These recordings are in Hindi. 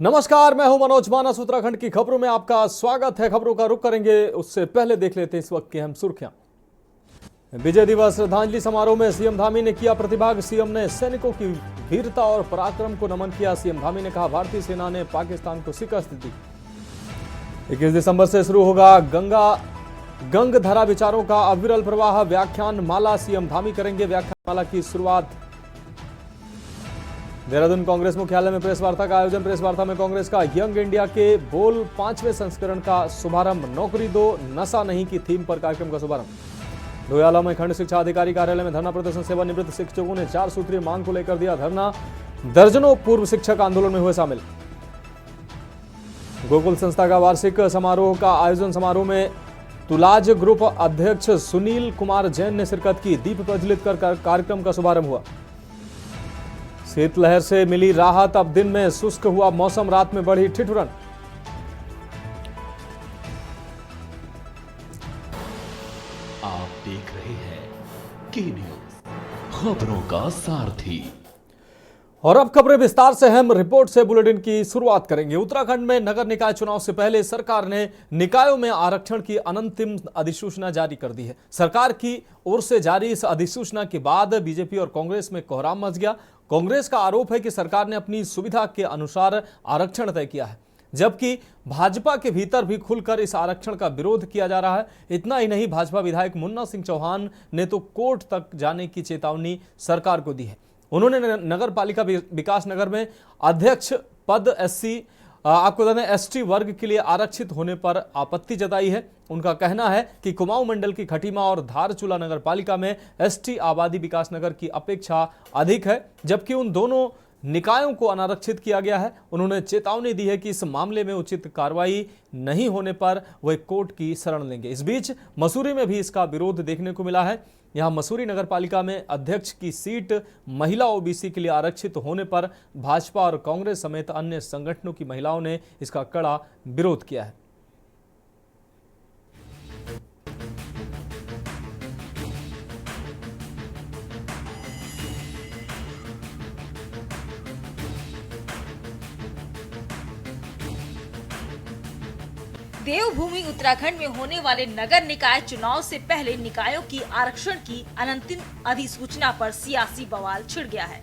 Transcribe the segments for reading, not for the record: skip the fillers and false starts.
नमस्कार, मैं हूं मनोज मानस। उत्तराखंड की खबरों में आपका स्वागत है। खबरों का रुख करेंगे उससे पहले देख लेते हैं इस वक्त की अहम सुर्खियां। विजय दिवस श्रद्धांजलि समारोह में सीएम धामी ने किया प्रतिभाग। सीएम ने सैनिकों की वीरता और पराक्रम को नमन किया। सीएम धामी ने कहा, भारतीय सेना ने पाकिस्तान को शिकस्त दी। 21 दिसंबर से शुरू होगा गंगधरा विचारों का अविरल प्रवाह। व्याख्यान माला सीएम धामी करेंगे। व्याख्यान माला की शुरुआत। देहरादून कांग्रेस मुख्यालय में प्रेस वार्ता का आयोजन। प्रेस वार्ता में कांग्रेस का यंग इंडिया के बोल 5वें संस्करण का शुभारंभ। नौकरी दो, नशा नहीं की थीम पर कार्यक्रम का शुभारंभ। डोयाला में खंड शिक्षा अधिकारी कार्यालय में धरना प्रदर्शन। सेवानिवृत्त शिक्षकों ने 4 सूत्रीय मांग को लेकर दिया धरना। दर्जनों पूर्व शिक्षक आंदोलन में हुए शामिल। गोकुल संस्था का वार्षिक समारोह का आयोजन। समारोह में तुलाज ग्रुप अध्यक्ष सुनील कुमार जैन ने शिरकत की। दीप प्रज्वलित कर कार्यक्रम का शुभारंभ हुआ। शीतलहर से मिली राहत। अब दिन में शुष्क हुआ मौसम, रात में बढ़ी ठिठुरन। आप देख रहे हैं के न्यूज, खबरों का सारथी। और अब खबरें विस्तार से। हम रिपोर्ट से बुलेटिन की शुरुआत करेंगे। उत्तराखंड में नगर निकाय चुनाव से पहले सरकार ने निकायों में आरक्षण की अंतिम अधिसूचना जारी कर दी है। सरकार की ओर से जारी इस अधिसूचना के बाद बीजेपी और कांग्रेस में कोहराम मच गया। कांग्रेस का आरोप है कि सरकार ने अपनी सुविधा के अनुसार आरक्षण तय किया है, जबकि भाजपा के भीतर भी खुलकर इस आरक्षण का विरोध किया जा रहा है। इतना ही नहीं, भाजपा विधायक मुन्ना सिंह चौहान ने तो कोर्ट तक जाने की चेतावनी सरकार को दी है। उन्होंने नगर पालिका विकास नगर में अध्यक्ष पद आपको बता दें एसटी वर्ग के लिए आरक्षित होने पर आपत्ति जताई है। उनका कहना है कि कुमाऊं मंडल की खटीमा और धारचूला नगर पालिका में एसटी आबादी विकास नगर की अपेक्षा अधिक है, जबकि उन दोनों निकायों को अनारक्षित किया गया है। उन्होंने चेतावनी दी है कि इस मामले में उचित कार्रवाई नहीं होने पर वे कोर्ट की शरण लेंगे। इस बीच मसूरी में भी इसका विरोध देखने को मिला है। यहां मसूरी नगर पालिका में अध्यक्ष की सीट महिला ओबीसी के लिए आरक्षित होने पर भाजपा और कांग्रेस समेत अन्य संगठनों की महिलाओं ने इसका कड़ा विरोध किया है। देवभूमि उत्तराखंड में होने वाले नगर निकाय चुनाव से पहले निकायों की आरक्षण की अंतिम अधिसूचना पर सियासी बवाल छिड़ गया है।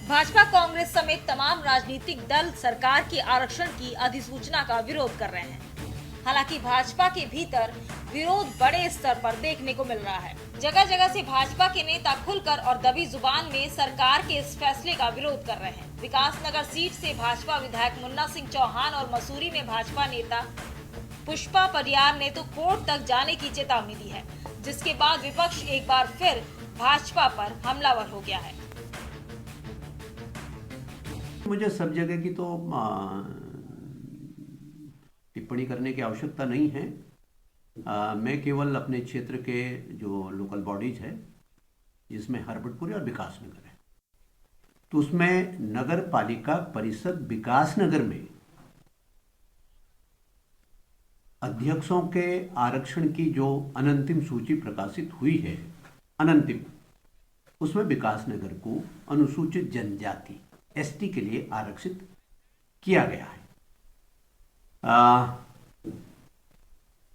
भाजपा कांग्रेस समेत तमाम राजनीतिक दल सरकार की आरक्षण की अधिसूचना का विरोध कर रहे हैं। हालांकि भाजपा के भीतर विरोध बड़े स्तर पर देखने को मिल रहा है। जगह जगह से भाजपा के नेता खुलकर और दबी जुबान में सरकार के इस फैसले का विरोध कर रहे हैं। विकास नगर सीट से भाजपा विधायक मुन्ना सिंह चौहान और मसूरी में भाजपा नेता पुष्पा परियार ने तो कोर्ट तक जाने की चेतावनी दी है, जिसके बाद विपक्ष एक बार फिर भाजपा पर हमलावर हो गया है। मुझे सब जगह की तो टिप्पणी करने की आवश्यकता नहीं है। मैं केवल अपने क्षेत्र के जो लोकल बॉडीज है, जिसमें हरबटपुर और विकास नगर है, तो उसमें नगर पालिका परिषद विकास नगर में अध्यक्षों के आरक्षण की जो अनंतिम सूची प्रकाशित हुई है, उसमें विकास नगर को अनुसूचित जनजाति एसटी के लिए आरक्षित किया गया है।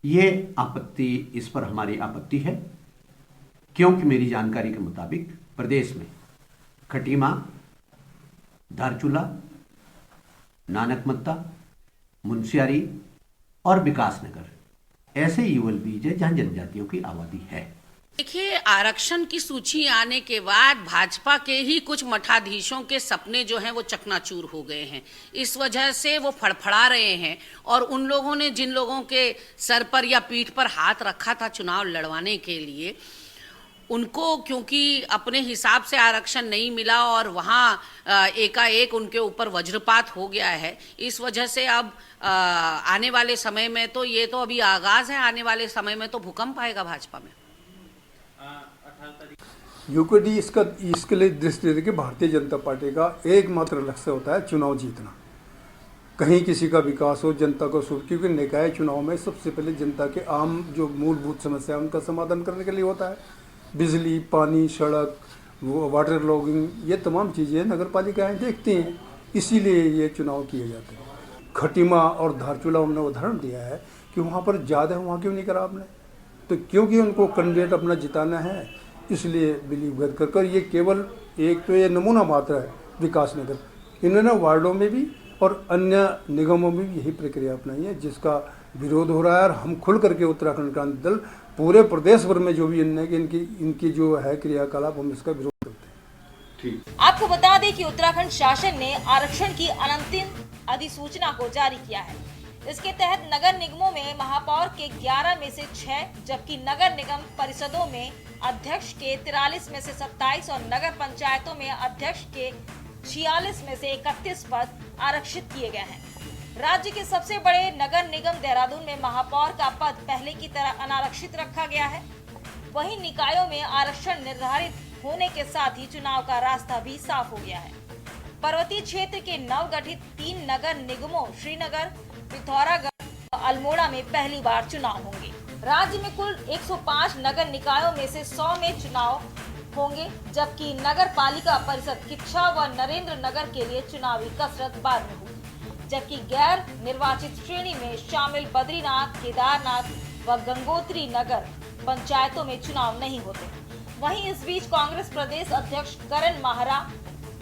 ये आपत्ति, इस पर हमारी आपत्ति है, क्योंकि मेरी जानकारी के मुताबिक प्रदेश में खटीमा, धारचूला, नानकमत्ता, मुंशियारी और विकास नगर ऐसे यूएलबीज है जहां जनजातियों की आबादी है। देखिए, आरक्षण की सूची आने के बाद भाजपा के ही कुछ मठाधीशों के सपने जो हैं वो चकनाचूर हो गए हैं। इस वजह से वो फड़फड़ा रहे हैं और उन लोगों ने, जिन लोगों के सर पर या पीठ पर हाथ रखा था चुनाव लड़वाने के लिए, उनको क्योंकि अपने हिसाब से आरक्षण नहीं मिला और वहाँ एकाएक उनके ऊपर वज्रपात हो गया है। इस वजह से अब आने वाले समय में तो, ये तो अभी आगाज है, आने वाले समय में तो भूकंप आएगा भाजपा में। यूकेडी इसके लिए दृष्टि देके भारतीय जनता पार्टी का एकमात्र लक्ष्य होता है चुनाव जीतना। कहीं किसी का विकास हो, जनता को सुख, क्योंकि निकाय चुनाव में सबसे पहले जनता के आम जो मूलभूत समस्या है उनका समाधान करने के लिए होता है। बिजली, पानी, सड़क, वाटर लॉगिंग, ये तमाम चीज़ें नगर पालिकाएँ देखती हैं, इसीलिए ये चुनाव किए जाते हैं। खटीमा और धारचूला हमने उदाहरण दिया है कि वहाँ पर ज़्यादा है, वहाँ क्यों नहीं करा आपने? तो क्योंकि उनको कैंडिडेट अपना जिताना है, इसलिए बिलीव कर ये केवल एक तो ये नमूना मात्र है विकास नगर, इन्होंने वार्डों में भी और अन्य निगमों में भी यही प्रक्रिया अपनाई है, जिसका विरोध हो रहा है। और हम खुल करके उत्तराखंड क्रांति दल पूरे प्रदेश भर में जो भी इनकी जो है क्रियाकलाप, हम इसका विरोध करते हैं। ठीक। आपको बता दें कि उत्तराखंड शासन ने आरक्षण की अंतिम अधिसूचना को जारी किया है। इसके तहत नगर निगमों में महापौर के 11 में से 6, जबकि नगर निगम परिषदों में अध्यक्ष के 43 में से 27 और नगर पंचायतों में अध्यक्ष के 46 में से 31 पद आरक्षित किए गए हैं। राज्य के सबसे बड़े नगर निगम देहरादून में महापौर का पद पहले की तरह अनारक्षित रखा गया है। वहीं निकायों में आरक्षण निर्धारित होने के साथ ही चुनाव का रास्ता भी साफ हो गया है। पर्वतीय क्षेत्र के नवगठित 3 नगर निगमों श्रीनगर, पिथौरागढ़ और अल्मोड़ा में पहली बार चुनाव होंगे। राज्य में कुल 105 नगर निकायों में से 100 में चुनाव होंगे, जबकि नगर पालिका परिषद किच्छा व नरेंद्र नगर के लिए चुनावी कसरत बाद में होगी, जबकि गैर निर्वाचित श्रेणी में शामिल बद्रीनाथ, केदारनाथ व गंगोत्री नगर पंचायतों में चुनाव नहीं होते। वहीं इस बीच कांग्रेस प्रदेश अध्यक्ष करण माहरा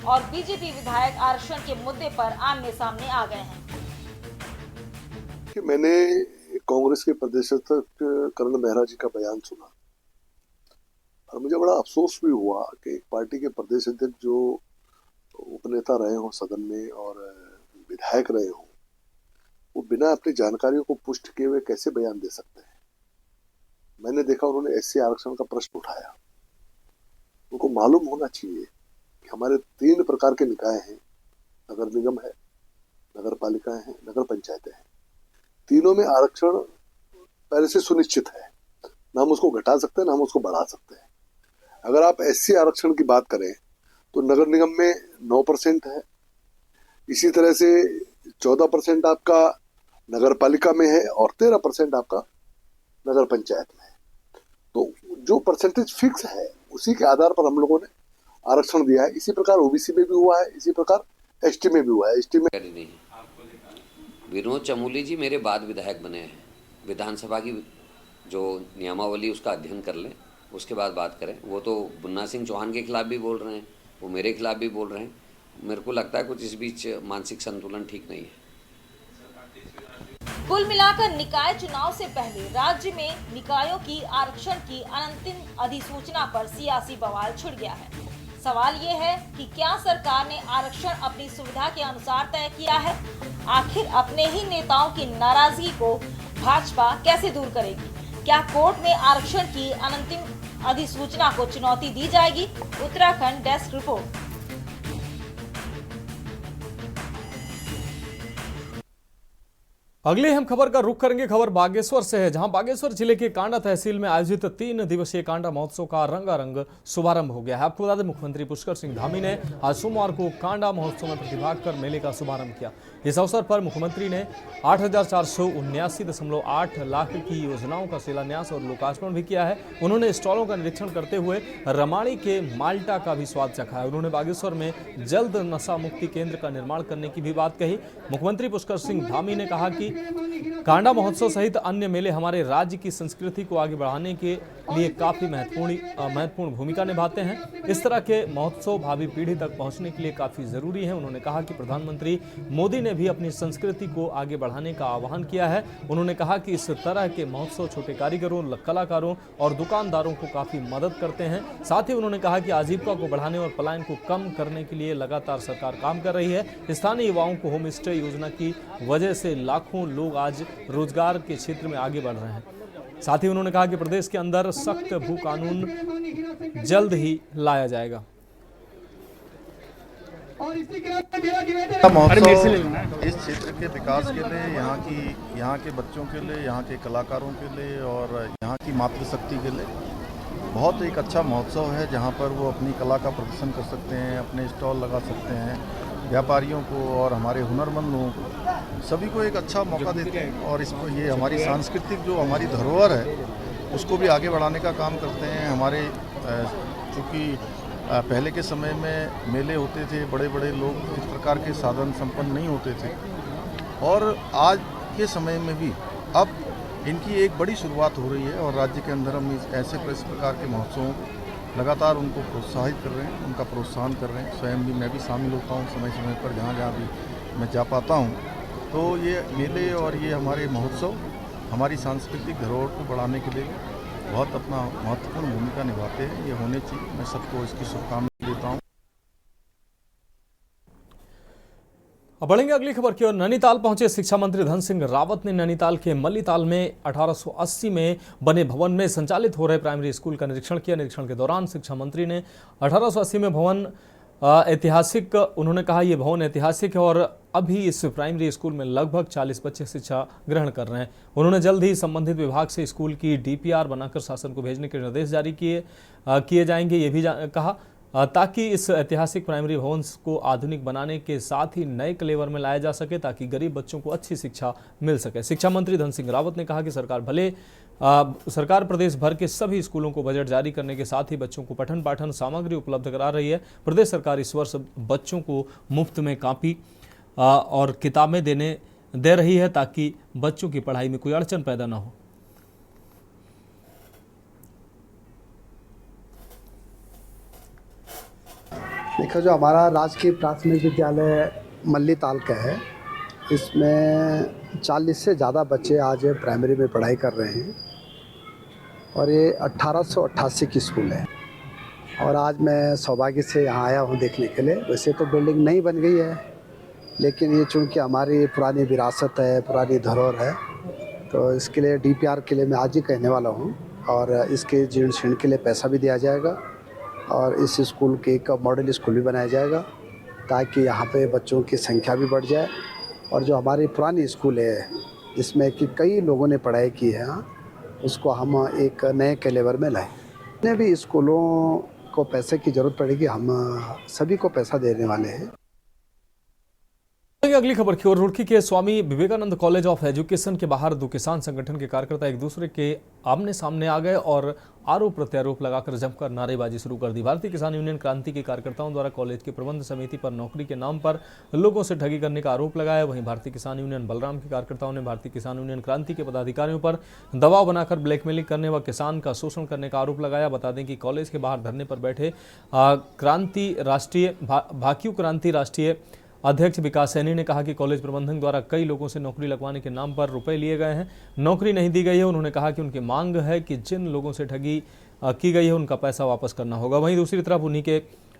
और बीजेपी विधायक आरक्षण के मुद्दे पर आमने सामने आ गए हैं। कि मैंने कांग्रेस के प्रदेश अध्यक्ष करण मेहरा जी का बयान सुना और मुझे बड़ा अफसोस भी हुआ कि एक पार्टी के प्रदेश अध्यक्ष जो उपनेता रहे हों सदन में और विधायक रहे हों, वो बिना अपनी जानकारियों को पुष्ट किए हुए कैसे बयान दे सकते हैं। मैंने देखा उन्होंने एससी आरक्षण का प्रश्न उठाया। उनको मालूम होना चाहिए कि हमारे 3 प्रकार के निकाय हैं, नगर निगम है, नगर पालिकाएं हैं, नगर पंचायतें हैं। तीनों में आरक्षण पहले से सुनिश्चित है, ना हम उसको घटा सकते हैं ना हम उसको बढ़ा सकते हैं। अगर आप एससी आरक्षण की बात करें तो नगर निगम में 9% है, इसी तरह से 14% आपका नगर पालिका में है और 13% आपका नगर पंचायत में है। तो जो परसेंटेज फिक्स है उसी के आधार पर हम लोगों ने आरक्षण दिया है। इसी प्रकार ओबीसी में भी हुआ है, इसी प्रकार एसटी में भी हुआ है। एसटी में नहीं, विनोद चमोली जी मेरे बाद विधायक बने हैं। विधानसभा की जो नियमावली उसका अध्ययन कर लें, उसके बाद बात करें। वो तो मुन्ना सिंह चौहान के खिलाफ भी बोल रहे हैं, वो मेरे खिलाफ भी बोल रहे हैं। मेरे को लगता है कुछ इस बीच मानसिक संतुलन ठीक नहीं है। कुल मिलाकर निकाय चुनाव से पहले राज्य में निकायों की आरक्षण की अंतिम अधिसूचना पर सियासी बवाल छिड़ गया है। सवाल ये है कि क्या सरकार ने आरक्षण अपनी सुविधा के अनुसार तय किया है? आखिर अपने ही नेताओं की नाराजगी को भाजपा कैसे दूर करेगी? क्या कोर्ट में आरक्षण की अंतिम अधिसूचना को चुनौती दी जाएगी? Uttarakhand desk report. अगली हम खबर का रुख करेंगे। खबर बागेश्वर से है, जहां बागेश्वर जिले के कांडा तहसील में आयोजित 3 दिवसीय कांडा महोत्सव का रंगारंग शुभारंभ हो गया है। आपको बता दें, मुख्यमंत्री पुष्कर सिंह धामी ने आज सोमवार को कांडा महोत्सव में प्रतिभाग कर मेले का शुभारंभ किया। इस अवसर पर मुख्यमंत्री ने 8,479.8 लाख की योजनाओं का शिलान्यास और लोकार्पण भी किया है। उन्होंने स्टॉलों का निरीक्षण करते हुए रमाणी के माल्टा का भी स्वाद चखा है। उन्होंने बागेश्वर में जल्द नशा मुक्ति केंद्र का निर्माण करने की भी बात कही। मुख्यमंत्री पुष्कर सिंह धामी ने कहा कि कांडा महोत्सव सहित अन्य मेले हमारे राज्य की संस्कृति को आगे बढ़ाने के लिए काफी महत्वपूर्ण भूमिका निभाते हैं। इस तरह के महोत्सव भावी पीढ़ी तक पहुंचने के लिए काफी जरूरी है। उन्होंने कहा कि प्रधानमंत्री मोदी ने भी अपनी संस्कृति को आगे बढ़ाने का आह्वान किया है। उन्होंने कहा कि इस तरह के महोत्सव छोटे कारीगरों, कलाकारों और दुकानदारों को काफी मदद करते हैं। साथ ही उन्होंने कहा कि आजीविका को बढ़ाने और पलायन को कम करने के लिए लगातार सरकार काम कर रही है। स्थानीय युवाओं को होम स्टे योजना की वजह से लाखों लोग आज रोजगार के क्षेत्र में आगे बढ़ रहे हैं। साथ ही उन्होंने कहा कि प्रदेश के अंदर सख्त भू कानून जल्द ही लाया जाएगा। महोत्सव इस क्षेत्र के विकास के लिए, यहाँ के बच्चों के लिए, यहाँ के कलाकारों के लिए और यहाँ की मातृशक्ति के लिए बहुत एक अच्छा महोत्सव है, जहाँ पर वो अपनी कला का प्रदर्शन कर सकते हैं, अपने स्टॉल लगा सकते हैं। व्यापारियों को और हमारे हुनरमंद लोगों को सभी को एक अच्छा मौका देते हैं और इसको ये हमारी सांस्कृतिक जो हमारी धरोहर है उसको भी आगे बढ़ाने का काम करते हैं। हमारे चूँकि पहले के समय में मेले होते थे, बड़े बड़े लोग इस प्रकार के साधन संपन्न नहीं होते थे और आज के समय में भी अब इनकी एक बड़ी शुरुआत हो रही है और राज्य के अंदर हम ऐसे प्रकार के महोत्सवों को लगातार उनको प्रोत्साहित कर रहे हैं, उनका प्रोत्साहन कर रहे हैं। स्वयं भी मैं भी शामिल होता हूँ समय समय पर, जहाँ जहाँ भी मैं जा पाता हूँ। तो ये मेले और ये हमारे महोत्सव हमारी सांस्कृतिक धरोहर को बढ़ाने के लिए बहुत अपना महत्वपूर्ण भूमिका निभाते हैं। ये होने चाहिए। मैं सबको इसकी शुभकामनाएं देता हूँ। अब बढ़ेंगे अगली खबर की ओर। नैनीताल पहुंचे शिक्षा मंत्री धन सिंह रावत ने नैनीताल के मल्लीताल में 1880 में बने भवन में संचालित हो रहे प्राइमरी स्कूल का निरीक्षण किया। निरीक्षण के दौरान शिक्षा मंत्री ने 1880 में भवन ऐतिहासिक, उन्होंने कहा यह भवन ऐतिहासिक है और अभी इस प्राइमरी स्कूल में लगभग 40 बच्चे शिक्षा ग्रहण कर रहे हैं। उन्होंने जल्द ही संबंधित विभाग से स्कूल की डीपीआर बनाकर शासन को भेजने के निर्देश जारी किए जाएंगे। ये भी कहा ताकि इस ऐतिहासिक प्राइमरी भवन को आधुनिक बनाने के साथ ही नए कलेवर में लाया जा सके ताकि गरीब बच्चों को अच्छी शिक्षा मिल सके। शिक्षा मंत्री धन सिंह रावत ने कहा कि सरकार प्रदेश भर के सभी स्कूलों को बजट जारी करने के साथ ही बच्चों को पठन पाठन सामग्री उपलब्ध करा रही है। प्रदेश सरकार इस वर्ष बच्चों को मुफ्त में कॉपी और किताबें दे रही है ताकि बच्चों की पढ़ाई में कोई अड़चन पैदा न हो। देखो, जो हमारा राजकीय प्राथमिक विद्यालय मल्लीताल का है, इसमें 40 से ज़्यादा बच्चे आज प्राइमरी में पढ़ाई कर रहे हैं और ये 1888 की स्कूल है। और आज मैं सौभाग्य से यहाँ आया हूँ देखने के लिए। वैसे तो बिल्डिंग नहीं बन गई है, लेकिन ये चूँकि हमारी पुरानी विरासत है, पुरानी धरोहर है, तो इसके लिए डीपीआर के लिए मैं आज ही कहने वाला हूँ और इसके जीर्ण शीर्ण के लिए पैसा भी दिया जाएगा और इस स्कूल के एक मॉडल स्कूल भी बनाया जाएगा ताकि यहाँ पे बच्चों की संख्या भी बढ़ जाए। और जो हमारी पुरानी स्कूल है जिसमें कि कई लोगों ने पढ़ाई की है, उसको हम एक नए कैलेवर में लाएं। जितने भी स्कूलों को पैसे की ज़रूरत पड़ेगी, हम सभी को पैसा देने वाले हैं। अगली खबर की ओर। रुड़की के Swami Vivekananda college of education के बाहर दो किसान संगठन के कार्यकर्ता एक दूसरे के आमने सामने आ गए और आरोप प्रत्यारोप लगाकर जमकर नारेबाजी शुरू कर दी। भारतीय किसान यूनियन क्रांति के कार्यकर्ताओं द्वारा कॉलेज की प्रबंध समिति पर नौकरी के नाम पर लोगों से ठगी करने का आरोप लगाया। वहीं भारतीय किसान यूनियन बलराम के कार्यकर्ताओं ने भारतीय किसान यूनियन क्रांति के पदाधिकारियों पर दबाव बनाकर ब्लैकमेलिंग करने व किसान का शोषण करने का आरोप लगाया। बता दें कि कॉलेज के बाहर धरने पर बैठे भाकियू क्रांति राष्ट्रीय अध्यक्ष विकास सैनी ने कहा कि कॉलेज प्रबंधन द्वारा कई लोगों से नौकरी लगवाने के नाम पर रुपए लिए गए हैं, नौकरी नहीं दी गई है। उन्होंने कहा कि उनकी मांग है कि जिन लोगों से ठगी की गई है उनका पैसा वापस करना होगा। वहीं दूसरी तरफ उन्हीं के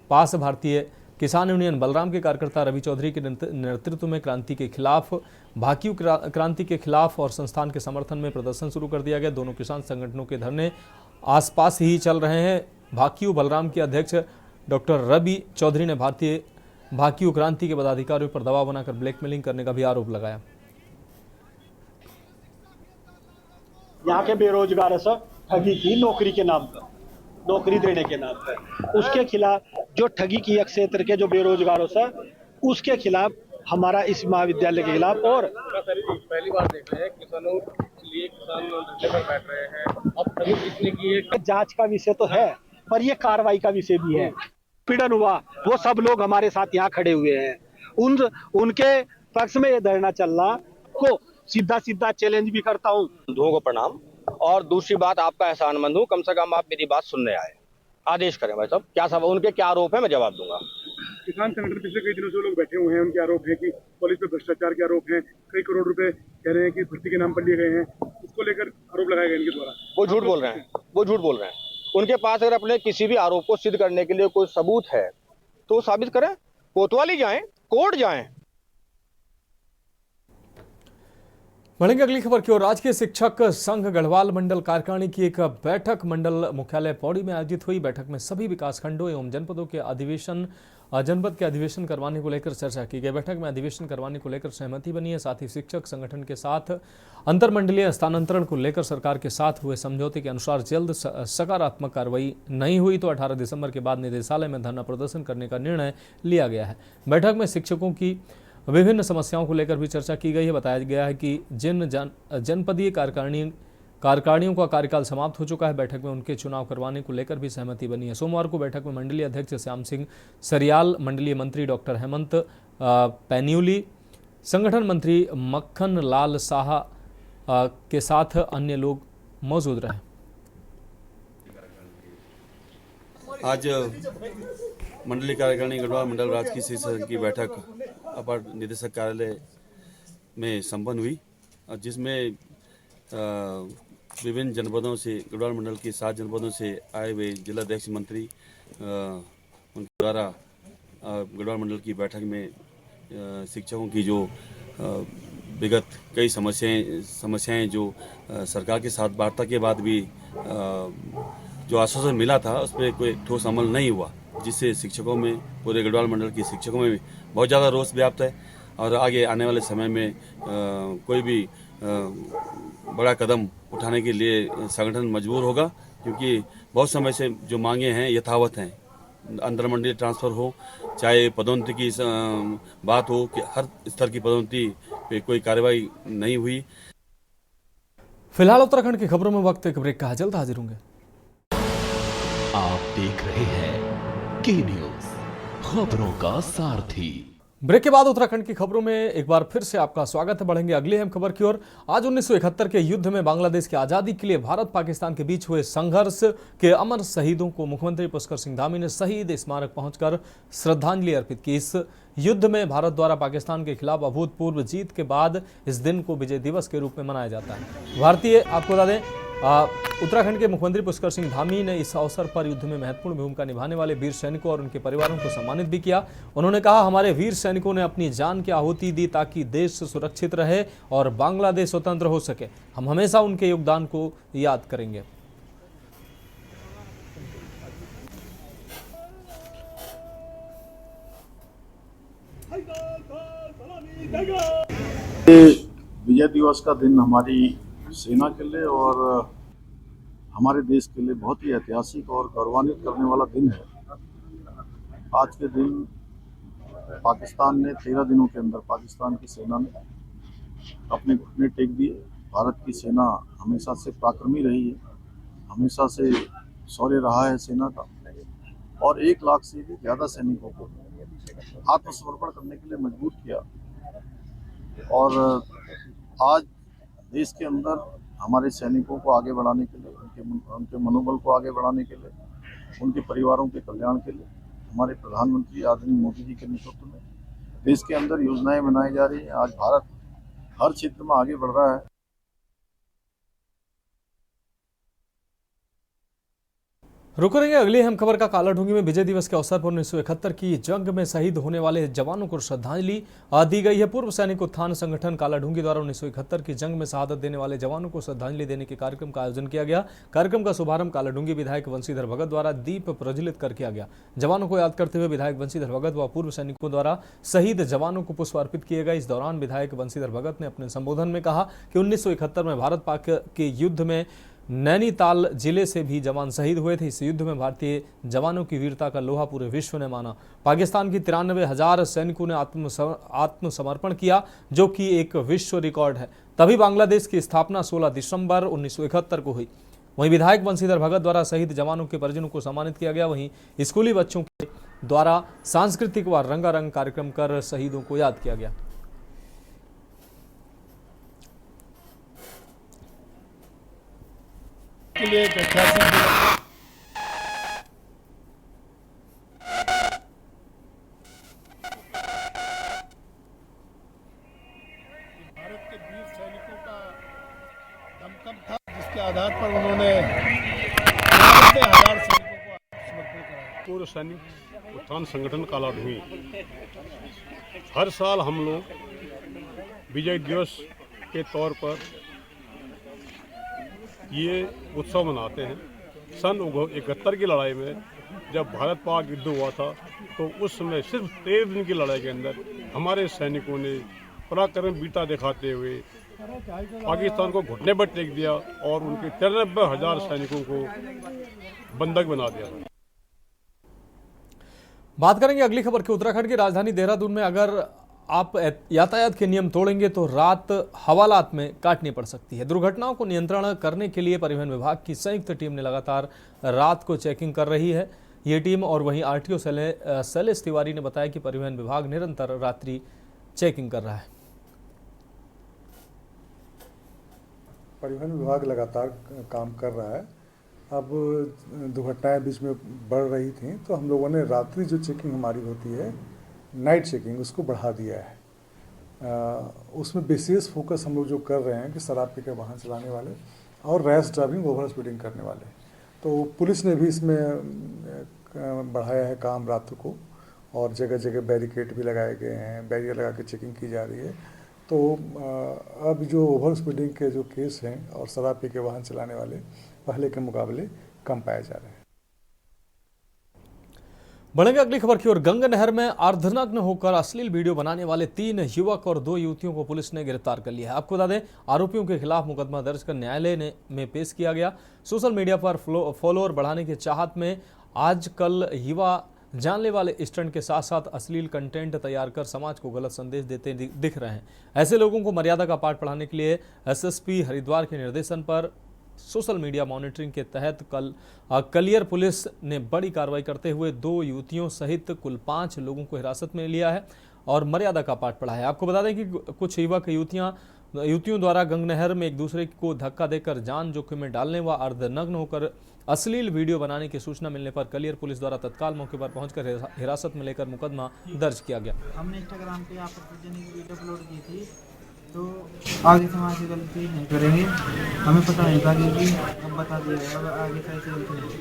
पास भारतीय किसान यूनियन बलराम के कार्यकर्ता रवि चौधरी के नेतृत्व में क्रांति के खिलाफ, भाकियू क्रांति के खिलाफ और संस्थान के समर्थन में प्रदर्शन शुरू कर दिया गया। दोनों किसान संगठनों के धरने आसपास ही चल रहे हैं। भाकियू बलराम के अध्यक्ष डॉक्टर रवि चौधरी ने भाकियू क्रांति के पदाधिकारियों पर दबाव बनाकर ब्लैकमेलिंग करने का भी आरोप लगाया। यहाँ के बेरोजगार सब ठगी की नौकरी के नाम पर, नौकरी देने के नाम पर, उसके खिलाफ जो ठगी की क्षेत्र के जो बेरोजगारों से, उसके खिलाफ हमारा इस महाविद्यालय के खिलाफ। और पहली बार देख रहे हैं किसानों के लिए किसान धरने पर बैठ रहे हैं। अब ठगी किसने की है, जांच का विषय तो है, पर यह कार्रवाई का विषय भी है। पीड़न हुआ, वो सब लोग हमारे साथ यहाँ खड़े हुए हैं। उनके पक्ष में ये धरना चलना को सीधा चैलेंज भी करता हूँ। बंधुओं को प्रणाम। और दूसरी बात, आपका एहसानमंद हूँ, कम से कम आप मेरी बात सुनने आए। आदेश करें भाई साहब, क्या सब उनके क्या आरोप है, मैं जवाब दूंगा। किसान संगठन पिछले कई दिनों से लोग बैठे हुए हैं, उनके आरोप है कि कॉलेज पे भ्रष्टाचार के आरोप हैं, कई करोड़ रुपए कह रहे हैं कि भर्ती के नाम पर लिए गए हैं, उसको लेकर आरोप लगाए गए इनके द्वारा। वो झूठ बोल रहे हैं। उनके पास अगर अपने किसी भी आरोप को सिद्ध करने के लिए कोई सबूत है तो साबित करें, कोतवाली जाएं, कोर्ट जाएं। बढ़ेंगे अगली खबर की ओर। राजकीय शिक्षक संघ गढ़वाल मंडल कार्यकारिणी की एक बैठक मंडल मुख्यालय पौड़ी में आयोजित हुई। बैठक में सभी विकासखंडों एवं जनपद के अधिवेशन करवाने को लेकर चर्चा की गई। बैठक में अधिवेशन करवाने को लेकर सहमति बनी है। साथ ही शिक्षक संगठन के साथ अंतरमंडलीय स्थानांतरण को लेकर सरकार के साथ हुए समझौते के अनुसार जल्द सकारात्मक कार्रवाई नहीं हुई तो 18 दिसंबर के बाद निदेशालय में धरना प्रदर्शन करने का निर्णय लिया गया है। बैठक में शिक्षकों की विभिन्न समस्याओं को लेकर भी चर्चा की गई है। बताया गया है कि जिन जनपदीय कार्यकारिणियों का कार्यकाल समाप्त हो चुका है, बैठक में उनके चुनाव करवाने को लेकर भी सहमति बनी है। सोमवार को बैठक में मंडलीय अध्यक्ष श्याम सिंह सरियाल, मंडलीय मंत्री डॉक्टर हेमंत पैन्यूली, संगठन मंत्री मक्खन लाल शाह के साथ अन्य लोग मौजूद रहे। आज मंडलीय कार्यकारिणी गढ़वाल मंडल राजकीय शिक्षा संघ की बैठक अपर निदेशक कार्यालय में संपन्न हुई, जिसमें विभिन्न जनपदों से, गढ़वाल मंडल के 7 जनपदों से आए हुए जिलाध्यक्ष मंत्री उनके द्वारा गढ़वाल मंडल की बैठक में शिक्षकों की जो विगत कई समस्याएं जो सरकार के साथ वार्ता के बाद भी जो आश्वासन मिला था उस पर कोई ठोस अमल नहीं हुआ, जिससे शिक्षकों में, पूरे गढ़वाल मंडल के शिक्षकों में बहुत ज़्यादा रोष व्याप्त है और आगे आने वाले समय में कोई भी बड़ा कदम उठाने के लिए संगठन मजबूर होगा, क्योंकि बहुत समय से जो मांगे हैं यथावत हैं। अंतरमंडलीय ट्रांसफ़र हो, चाहे पदोन्नति की बात हो, कि हर स्तर की पदोन्नति पे कोई कार्रवाई नहीं हुई। फिलहाल उत्तराखंड की खबरों में वक्त एक ब्रेक का है, जल्द हाजिर होंगे। आप देख रहे हैं के न्यूज़, खबरों का सारथी। ब्रेक के बाद उत्तराखंड की खबरों में एक बार फिर से आपका स्वागत है। बढ़ेंगे अगली अहम खबर की ओर। आज 1971 के युद्ध में बांग्लादेश की आजादी के लिए भारत पाकिस्तान के बीच हुए संघर्ष के अमर शहीदों को मुख्यमंत्री पुष्कर सिंह धामी ने शहीद स्मारक पहुंचकर श्रद्धांजलि अर्पित की। इस युद्ध में भारत द्वारा पाकिस्तान के खिलाफ अभूतपूर्व जीत के बाद इस दिन को विजय दिवस के रूप में मनाया जाता है। भारतीय, आपको बता दें, उत्तराखंड के मुख्यमंत्री पुष्कर सिंह धामी ने इस अवसर पर युद्ध में महत्वपूर्ण भूमिका निभाने वाले वीर सैनिकों और उनके परिवारों को सम्मानित भी किया। उन्होंने कहा, हमारे वीर सैनिकों ने अपनी जान की आहुति दी ताकि देश सुरक्षित रहे और बांग्लादेश स्वतंत्र हो सके। हम हमेशा उनके योगदान को याद करेंगे। विजय दिवस का दिन हमारी सेना के लिए और हमारे देश के लिए बहुत ही ऐतिहासिक और गौरवान्वित करने वाला दिन है। आज के दिन पाकिस्तान ने 13 दिनों के अंदर, पाकिस्तान की सेना ने अपने घुटने टेक दिए। भारत की सेना हमेशा से पराक्रमी रही है, हमेशा से शौर्य रहा है सेना का, और 1 लाख से भी ज़्यादा सैनिकों को आत्मसमर्पण करने के लिए मजबूर किया। और आज देश के अंदर हमारे सैनिकों को आगे बढ़ाने के लिए, उनके मनोबल को आगे बढ़ाने के लिए, उनके परिवारों के कल्याण के लिए हमारे प्रधानमंत्री आदरणीय मोदी जी के नेतृत्व में देश के अंदर योजनाएं बनाई जा रही हैं। आज भारत हर क्षेत्र में आगे बढ़ रहा है। रुक रहेंगे अगली अहम खबर का। कालाढूंगी में विजय दिवस के अवसर पर 1971 की जंग में शहीद होने वाले जवानों को श्रद्धांजलि दी गई है। पूर्व सैनिक उत्थान संगठन कालाढूंगी द्वारा 1971 की जंग में शहादत देने वाले जवानों को श्रद्धांजलि देने के कार्यक्रम का आयोजन किया गया। कार्यक्रम का शुभारंभ कालाढूंगी विधायक वंशीधर भगत द्वारा दीप प्रज्वलित कर किया गया। जवानों को याद करते हुए विधायक वंशीधर भगत व पूर्व सैनिकों द्वारा शहीद जवानों को पुष्प अर्पित किए गए। इस दौरान विधायक वंशीधर भगत ने अपने संबोधन में कहा कि 1971 में भारत पाक के युद्ध में नैनीताल जिले से भी जवान शहीद हुए थे। इस युद्ध में भारतीय जवानों की वीरता का लोहा पूरे विश्व ने माना। पाकिस्तान की 93,000 सैनिकों ने आत्मसमर्पण किया, जो कि एक विश्व रिकॉर्ड है। तभी बांग्लादेश की स्थापना 16 दिसंबर 1971 को हुई। वहीं विधायक वंशीधर भगत द्वारा शहीद जवानों के परिजनों को सम्मानित किया गया। वहीं स्कूली बच्चों के द्वारा सांस्कृतिक व रंगारंग कार्यक्रम कर शहीदों को याद किया गया। के लिए एक ऐतिहासिक भारत के वीर सैनिकों का दमखम था, जिसके आधार पर उन्होंने 90,000 सैनिकों को समर्पण कराया। पूर्व सैनिक उत्थान संगठन कालाढूंगी हर साल हम लोग विजय दिवस के तौर पर ये उत्सव मनाते हैं। सन 71 की लड़ाई में जब भारत पाक युद्ध हुआ था, तो उस समय सिर्फ 13 दिन की लड़ाई के अंदर हमारे सैनिकों ने पराक्रम वीरता दिखाते हुए पाकिस्तान को घुटने पर टेक दिया और उनके 93,000 सैनिकों को बंधक बना दिया। बात करेंगे अगली खबर की। उत्तराखंड की राजधानी देहरादून में अगर आप यातायात के नियम तोड़ेंगे तो रात हवालात में काटनी पड़ सकती है। दुर्घटनाओं को नियंत्रण करने के लिए परिवहन विभाग की संयुक्त टीम ने लगातार रात को चेकिंग कर रही है। ये टीम और वहीं आरटीओ शैलेश तिवारी ने बताया कि परिवहन विभाग निरंतर रात्रि चेकिंग कर रहा है। परिवहन विभाग लगातार काम कर रहा है। अब दुर्घटनाएं बीच में बढ़ रही थी तो हम लोगों ने रात्रि जो चेकिंग हमारी होती है, नाइट चेकिंग, उसको बढ़ा दिया है। उसमें विशेष फोकस हम लोग जो कर रहे हैं कि शराब पी कर वाहन चलाने वाले और रैश ड्राइविंग, ओवर स्पीडिंग करने वाले, तो पुलिस ने भी इसमें बढ़ाया है काम रात को, और जगह जगह बैरिकेड भी लगाए गए हैं, बैरियर लगा के चेकिंग की जा रही है। तो अब जो ओवर स्पीडिंग के जो केस हैं और शराब पी के वाहन चलाने वाले पहले के मुकाबले कम पाए जा रहे हैं। बढ़ेंगे अगली खबर की ओर। गंगा नहर में अर्धनग्न होकर अश्लील वीडियो बनाने वाले 3 युवक और 2 युवतियों को पुलिस ने गिरफ्तार कर लिया है। आपको बता दें, आरोपियों के खिलाफ मुकदमा दर्ज कर न्यायालय में पेश किया गया। सोशल मीडिया पर फॉलोअर बढ़ाने की चाहत में आजकल युवा जानलेवा वाले स्टंट के साथ साथ अश्लील कंटेंट तैयार कर समाज को गलत संदेश देते दिख रहे हैं। ऐसे लोगों को मर्यादा का पाठ पढ़ाने के लिए एसएसपी हरिद्वार के निर्देशन पर सोशल मीडिया मॉनिटरिंग के तहत कल कलियर पुलिस ने बड़ी कार्रवाई करते हुए 2 युवतियों सहित कुल 5 लोगों को हिरासत में लिया है और मर्यादा का पाठ पढ़ा है। आपको बता दें कि कुछ युवक युवतियों द्वारा गंगा नहर में एक दूसरे को धक्का देकर जान जोखिम में डालने व अर्धनग्न होकर अश्लील वीडियो बनाने की सूचना मिलने पर कलियर पुलिस द्वारा तत्काल मौके पर पहुंचकर हिरासत में लेकर मुकदमा दर्ज किया गया। हमने इंस्टाग्राम पे आपत्तिजनक वीडियो अपलोड की थी, तो आगे से वहाँ से गलती नहीं करेंगे। हमें पता नहीं था कि अब बता दिया है, अब आगे से ऐसी गलती नहीं।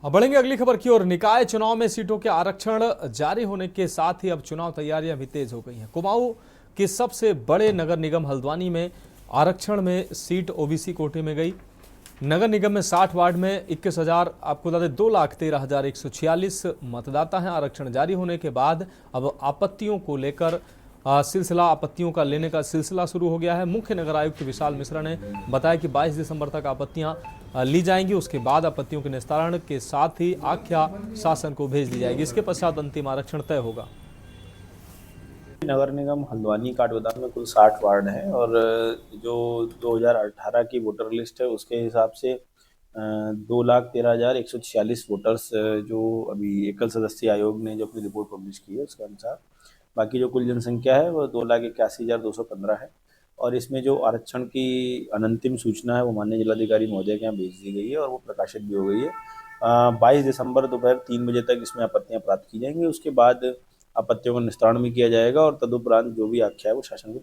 अब बढ़ेंगे अगली खबर की ओर। निकाय चुनाव में सीटों के आरक्षण जारी होने के साथ ही अब चुनाव तैयारियां भी तेज हो गई हैं। कुमाऊं के सबसे बड़े नगर निगम हल्द्वानी में आरक्षण में सीट ओबीसी कोटे में गई। नगर निगम में 60 वार्ड में 21,000, आपको बता दें 2,13,146 मतदाता हैं। आरक्षण जारी होने के बाद अब आपत्तियों को लेकर आपत्तियों का लेने का सिलसिला शुरू हो गया है। मुख्य नगर आयुक्त विशाल मिश्रा ने बताया कि 22 दिसंबर तक आपत्तियां ली जाएंगी। उसके बाद आपत्तियों के निस्तारण के साथ ही आख्या शासन को भेज दी जाएगी। इसके पश्चात अंतिम आरक्षण तय होगा। नगर निगम हल्द्वानी काठगोदाम में कुल 60 वार्ड हैं और जो 2018 की वोटर लिस्ट है उसके हिसाब से 2,13,146 वोटर्स जो अभी एकल सदस्यीय आयोग ने जो अपनी रिपोर्ट पब्लिश की है उसके अनुसार बाकी जो कुल जनसंख्या है वो 2,81,215 है। और इसमें जो आरक्षण की अनंतिम सूचना है वो माननीय जिलाधिकारी महोदय के यहाँ भेज दी गई है और वो प्रकाशित भी हो गई है। 22 दिसंबर दोपहर 3 बजे तक इसमें आपत्तियां प्राप्त की जाएंगी। उसके बाद आपत्तियों का निस्तारण भी किया जाएगा और तदुपरांत जो भी आख्या है वो शासन को